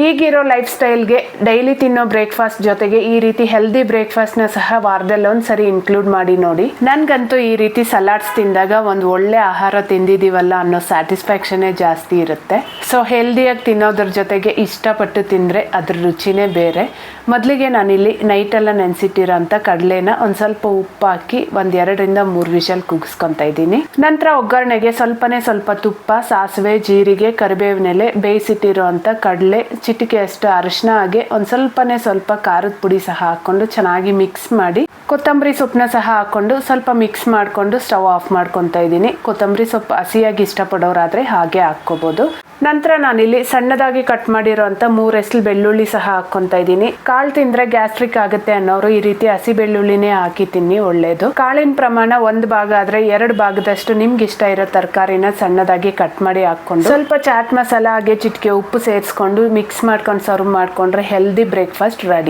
ಈಗಿರೋ life ಸ್ಟೈಲ್ಗೆ daily ತಿನ್ನೋ breakfast ಜೊತೆಗೆ ಈ ರೀತಿ ಹೆಲ್ದಿ ಬ್ರೇಕ್ಫಾಸ್ಟ್ನ ಸಹ ವಾರದಲ್ಲಿ ಒಂದ್ಸರಿ ಇನ್ಕ್ಲೂಡ್ ಮಾಡಿ ನೋಡಿ. ನನ್ಗಂತೂ ಈ ರೀತಿ ಸಲಾಡ್ಸ್ ತಿಂದಾಗ ಒಂದು ಒಳ್ಳೆ ಆಹಾರ ತಿಂದಿದೀವಲ್ಲ ಅನ್ನೋ ಸ್ಯಾಟಿಸ್ಫ್ಯಾಕ್ಷನೇ ಜಾಸ್ತಿ ಇರುತ್ತೆ. ಸೊ ಹೆಲ್ದಿಯಾಗಿ ತಿನ್ನೋದ್ರ ಜೊತೆಗೆ ಇಷ್ಟಪಟ್ಟು ತಿಂದರೆ ಅದ್ರ ರುಚಿನೇ ಬೇರೆ. ಮೊದಲಿಗೆ ನಾನಿಲ್ಲಿ ನೈಟೆಲ್ಲ ನೆನೆಸಿಟ್ಟಿರೋ ಅಂಥ ಕಡಲೆನ ಒಂದು ಸ್ವಲ್ಪ ಉಪ್ಪು ಹಾಕಿ ಒಂದು 2-3 ವಿಷಲ್ ಕುಗ್ಸ್ಕೊತಾ ಇದ್ದೀನಿ. ನಂತರ ಒಗ್ಗರಣೆಗೆ ಸ್ವಲ್ಪ ತುಪ್ಪ, ಸಾಸಿವೆ, ಜೀರಿಗೆ, ಕರಿಬೇವಿನೆಲೆ, ಬೇಯಿಸಿಟ್ಟಿರೋ ಅಂಥ ಕಡಲೆ, ಚಿಟಿಕೆಯಷ್ಟು ಅರಿಶಿನ, ಹಾಗೆ ಒಂದು ಸ್ವಲ್ಪ ಖಾರದ ಪುಡಿ ಸಹ ಹಾಕ್ಕೊಂಡು ಚೆನ್ನಾಗಿ ಮಿಕ್ಸ್ ಮಾಡಿ, ಕೊತ್ತಂಬರಿ ಸೊಪ್ಪನ್ನ ಸಹ ಹಾಕ್ಕೊಂಡು ಸ್ವಲ್ಪ ಮಿಕ್ಸ್ ಮಾಡಿಕೊಂಡು ಸ್ಟವ್ ಆಫ್ ಮಾಡ್ಕೊತಾ ಇದ್ದೀನಿ. ಕೊತ್ತಂಬರಿ ಸೊಪ್ಪು ಹಸಿಯಾಗಿ ಇಷ್ಟಪಡೋರಾದರೆ ಹಾಗೆ ಹಾಕ್ಕೋಬೋದು. ನಂತರ ನಾನಿಲ್ಲಿ ಸಣ್ಣದಾಗಿ ಕಟ್ ಮಾಡಿರೋಂಥ 3 ಎಸಳು ಬೆಳ್ಳುಳ್ಳಿ ಸಹ ಹಾಕ್ಕೊತಾ ಇದ್ದೀನಿ. ಕಾಳು ತಿಂದರೆ ಗ್ಯಾಸ್ಟ್ರಿಕ್ ಆಗುತ್ತೆ ಅನ್ನೋರು ಈ ರೀತಿ ಹಸಿ ಬೆಳ್ಳುಳ್ಳಿನೇ ಹಾಕಿ ತಿನ್ನಿ, ಒಳ್ಳೇದು. ಕಾಳಿನ ಪ್ರಮಾಣ 1 ಭಾಗ ಆದರೆ 2 ಭಾಗದಷ್ಟು ನಿಮ್ಗೆ ಇಷ್ಟ ಇರೋ ತರಕಾರಿನ ಸಣ್ಣದಾಗಿ ಕಟ್ ಮಾಡಿ ಹಾಕ್ಕೊಂಡು ಸ್ವಲ್ಪ ಚಾಟ್ ಮಸಾಲ ಹಾಗೆ ಚಿಟಿಕೆ ಉಪ್ಪು ಸೇರಿಸ್ಕೊಂಡು ಮಿಕ್ಸ್ ಮಾಡ್ಕೊಂಡು ಸರ್ವ್ ಮಾಡಿಕೊಂಡ್ರೆ ಹೆಲ್ದಿ ಬ್ರೇಕ್ಫಾಸ್ಟ್ ರೆಡಿ.